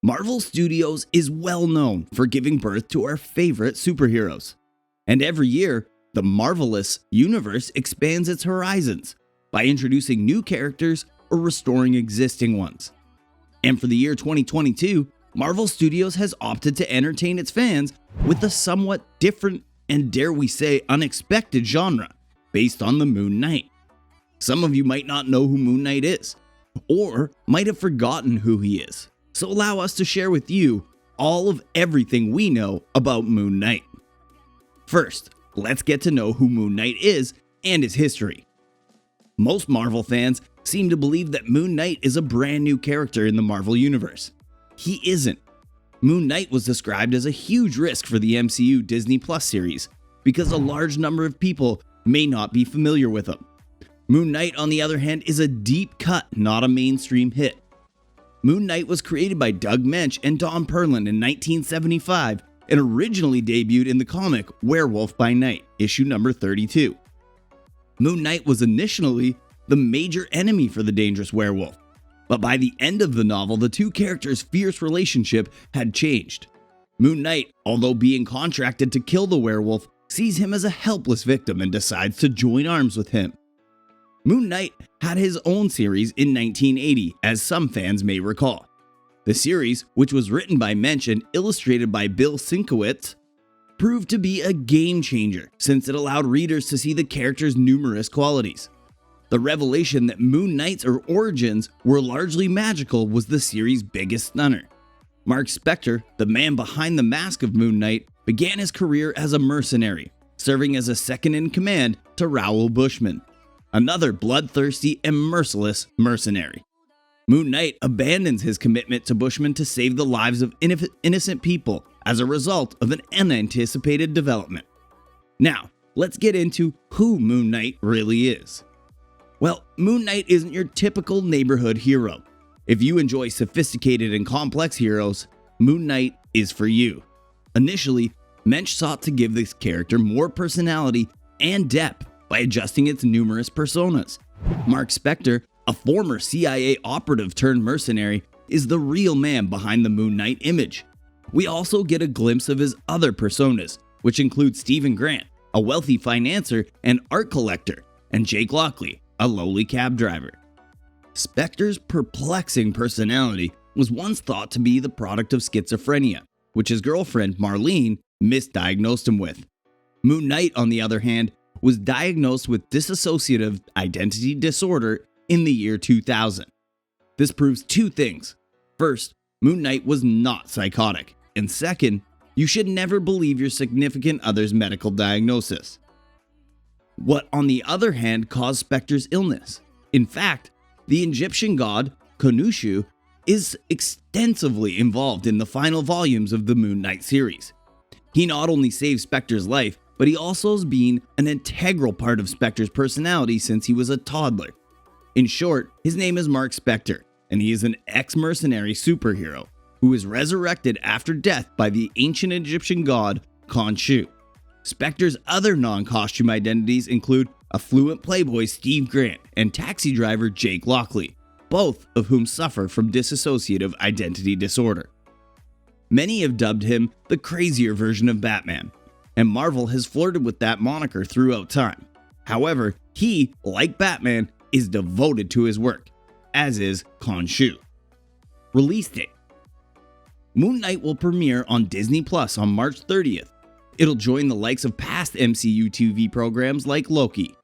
Marvel Studios is well known for giving birth to our favorite superheroes. And every year, the Marvelous universe expands its horizons by introducing new characters or restoring existing ones. And for the year 2022, Marvel Studios has opted to entertain its fans with a somewhat different and, dare we say, unexpected genre based on the Moon Knight. Some of you might not know who Moon Knight is, or might have forgotten who he is. So allow us to share with you all of everything we know about Moon Knight. First, let's get to know who Moon Knight is and his history. Most Marvel fans seem to believe that Moon Knight is a brand new character in the Marvel Universe. He isn't. Moon Knight was described as a huge risk for the MCU Disney Plus series because a large number of people may not be familiar with him. Moon Knight, on the other hand, is a deep cut, not a mainstream hit. Moon Knight was created by Doug Moench and Don Perlin in 1975 and originally debuted in the comic Werewolf by Night, issue number 32. Moon Knight was initially the major enemy for the dangerous werewolf, but by the end of the novel, the two characters' fierce relationship had changed. Moon Knight, although being contracted to kill the werewolf, sees him as a helpless victim and decides to join arms with him. Moon Knight had his own series in 1980, as some fans may recall. The series, which was written by Moench and illustrated by Bill Sienkiewicz, proved to be a game changer since it allowed readers to see the character's numerous qualities. The revelation that Moon Knight's origins were largely magical was the series' biggest stunner. Marc Spector, the man behind the mask of Moon Knight, began his career as a mercenary, serving as a second-in-command to Raoul Bushman, another bloodthirsty and merciless mercenary. Moon Knight abandons his commitment to Bushman to save the lives of innocent people as a result of an unanticipated development. Now, let's get into who Moon Knight really is. Well, Moon Knight isn't your typical neighborhood hero. If you enjoy sophisticated and complex heroes, Moon Knight is for you. Initially, Moench sought to give this character more personality and depth by adjusting its numerous personas. Marc Spector, a former CIA operative turned mercenary, is the real man behind the Moon Knight image. We also get a glimpse of his other personas, which include Stephen Grant, a wealthy financier and art collector, and Jake Lockley, a lowly cab driver. Spector's perplexing personality was once thought to be the product of schizophrenia, which his girlfriend, Marlene, misdiagnosed him with. Moon Knight, on the other hand, was diagnosed with dissociative identity disorder in the year 2000. This proves two things. First, Moon Knight was not psychotic, and second, you should never believe your significant other's medical diagnosis. What, on the other hand, caused Spector's illness? In fact, the Egyptian god Khonshu is extensively involved in the final volumes of the Moon Knight series. He not only saved Spector's life, but he also has been an integral part of Spector's personality since he was a toddler. In short, his name is Marc Spector, and he is an ex-mercenary superhero who is resurrected after death by the ancient Egyptian god Khonshu. Spector's other non-costume identities include affluent playboy Steve Grant and taxi driver Jake Lockley, both of whom suffer from dissociative identity disorder. Many have dubbed him the crazier version of Batman, and Marvel has flirted with that moniker throughout time. However, he, like Batman, is devoted to his work, as is Khonshu. Release date: Moon Knight will premiere on Disney Plus on March 30th. It'll join the likes of past MCU TV programs like Loki.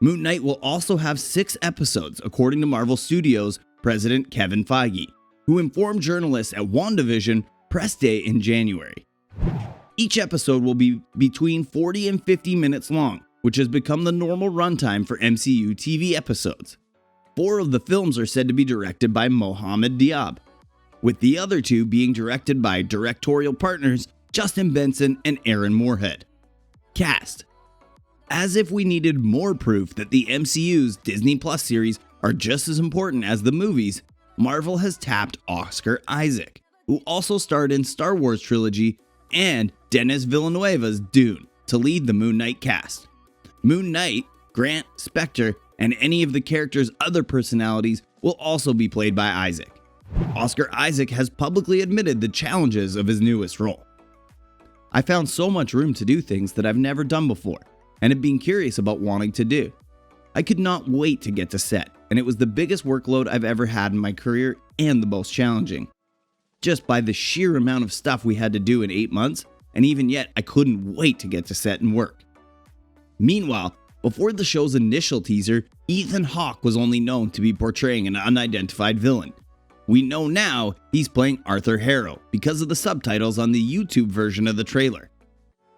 Moon Knight will also have 6 episodes, according to Marvel Studios President Kevin Feige, who informed journalists at WandaVision press day in January. Each episode will be between 40 and 50 minutes long, which has become the normal runtime for MCU TV episodes. 4 of the films are said to be directed by Mohamed Diab, with the other 2 being directed by directorial partners Justin Benson and Aaron Moorhead. Cast: as if we needed more proof that the MCU's Disney Plus series are just as important as the movies, Marvel has tapped Oscar Isaac, who also starred in Star Wars trilogy, and Denis Villeneuve's Dune to lead the Moon Knight cast. Moon Knight, Grant, Spector, and any of the character's other personalities will also be played by Isaac. Oscar Isaac has publicly admitted the challenges of his newest role. I found so much room to do things that I've never done before, and have been curious about wanting to do. I could not wait to get to set, and it was the biggest workload I've ever had in my career and the most challenging. Just by the sheer amount of stuff we had to do in 8 months, and even yet I couldn't wait to get to set and work. Meanwhile, before the show's initial teaser, Ethan Hawke was only known to be portraying an unidentified villain. We know now he's playing Arthur Harrow because of the subtitles on the YouTube version of the trailer.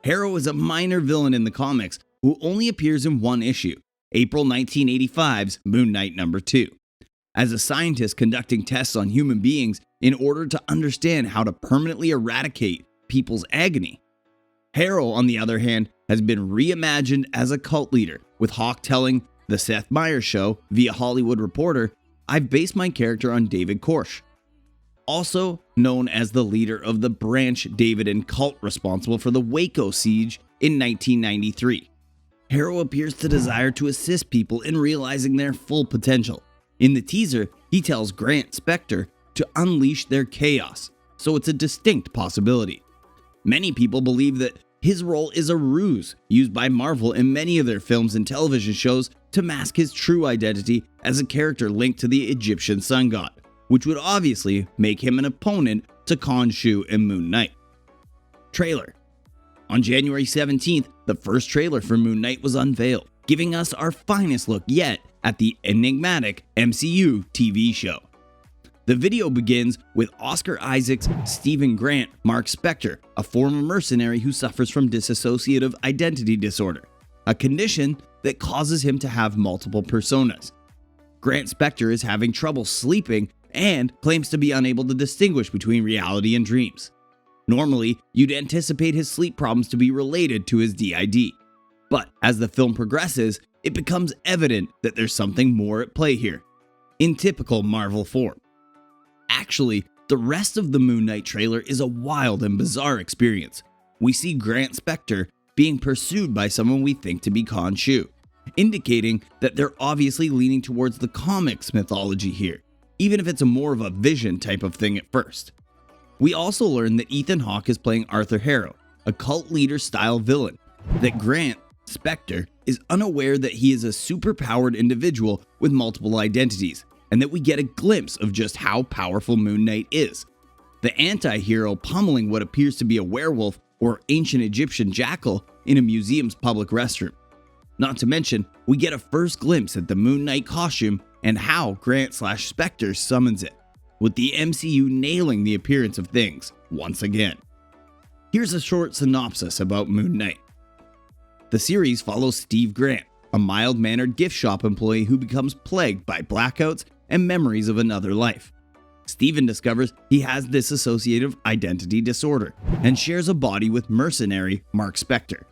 Harrow is a minor villain in the comics who only appears in one issue, April 1985's Moon Knight #2, as a scientist conducting tests on human beings in order to understand how to permanently eradicate people's agony. Harrow, on the other hand, has been reimagined as a cult leader, with Hawke telling The Seth Meyers Show via Hollywood Reporter, "I've based my character on David Koresh," also known as the leader of the Branch Davidian cult responsible for the Waco siege in 1993. Harrow appears to desire to assist people in realizing their full potential. In the teaser, he tells Grant Spector to unleash their chaos, so it's a distinct possibility. Many people believe that his role is a ruse used by Marvel in many of their films and television shows to mask his true identity as a character linked to the Egyptian sun god, which would obviously make him an opponent to Khonshu and Moon Knight. Trailer. On January 17th, the first trailer for Moon Knight was unveiled, giving us our finest look yet at the enigmatic MCU TV show. The video begins with Oscar Isaac's Stephen Grant, Marc Spector, a former mercenary who suffers from dissociative identity disorder, a condition that causes him to have multiple personas. Grant Spector is having trouble sleeping and claims to be unable to distinguish between reality and dreams. Normally, you'd anticipate his sleep problems to be related to his DID, but as the film progresses, it becomes evident that there's something more at play here, in typical Marvel form. Actually, the rest of the Moon Knight trailer is a wild and bizarre experience. We see Grant Spector being pursued by someone we think to be Khonshu, indicating that they're obviously leaning towards the comics mythology here, even if it's more of a vision type of thing at first. We also learn that Ethan Hawke is playing Arthur Harrow, a cult leader style villain, that Grant Spector is unaware that he is a superpowered individual with multiple identities, and that we get a glimpse of just how powerful Moon Knight is. The anti-hero pummeling what appears to be a werewolf or ancient Egyptian jackal in a museum's public restroom. Not to mention, we get a first glimpse at the Moon Knight costume and how Grant/Spector summons it, with the MCU nailing the appearance of things once again. Here's a short synopsis about Moon Knight. The series follows Steve Grant, a mild-mannered gift shop employee who becomes plagued by blackouts and memories of another life. Steven discovers he has dissociative identity disorder and shares a body with mercenary Marc Spector.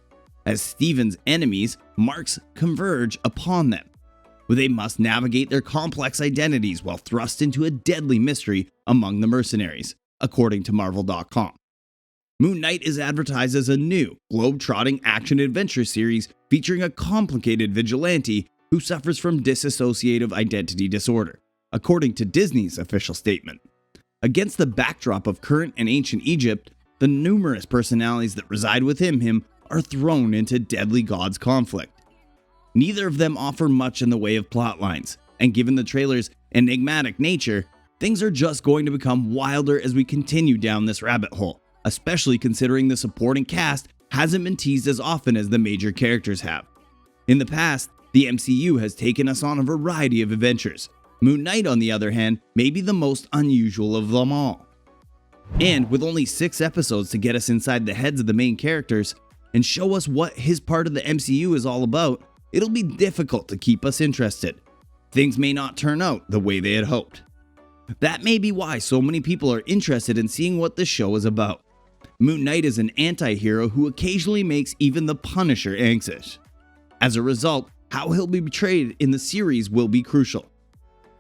As Steven's enemies, Marc's converge upon them. They must navigate their complex identities while thrust into a deadly mystery among the mercenaries, according to Marvel.com. Moon Knight is advertised as a new, globe-trotting action-adventure series featuring a complicated vigilante who suffers from dissociative identity disorder, according to Disney's official statement. Against the backdrop of current and ancient Egypt, the numerous personalities that reside within him are thrown into deadly gods conflict. Neither of them offer much in the way of plotlines, and given the trailer's enigmatic nature, things are just going to become wilder as we continue down this rabbit hole, especially considering the supporting cast hasn't been teased as often as the major characters have. In the past, the MCU has taken us on a variety of adventures. Moon Knight, on the other hand, may be the most unusual of them all. And with only 6 episodes to get us inside the heads of the main characters and show us what his part of the MCU is all about, it'll be difficult to keep us interested. Things may not turn out the way they had hoped. That may be why so many people are interested in seeing what this show is about. Moon Knight is an anti-hero who occasionally makes even the Punisher anxious. As a result, how he'll be portrayed in the series will be crucial.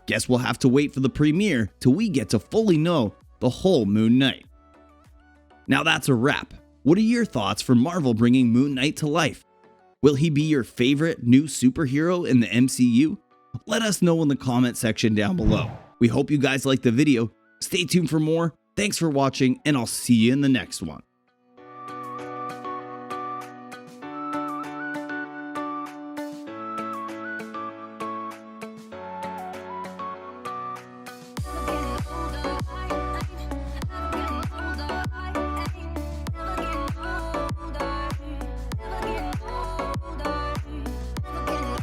Guess we'll have to wait for the premiere till we get to fully know the whole Moon Knight. Now that's a wrap. What are your thoughts for Marvel bringing Moon Knight to life? Will he be your favorite new superhero in the MCU? Let us know in the comment section down below. We hope you guys liked the video. Stay tuned for more. Thanks for watching, and I'll see you in the next one.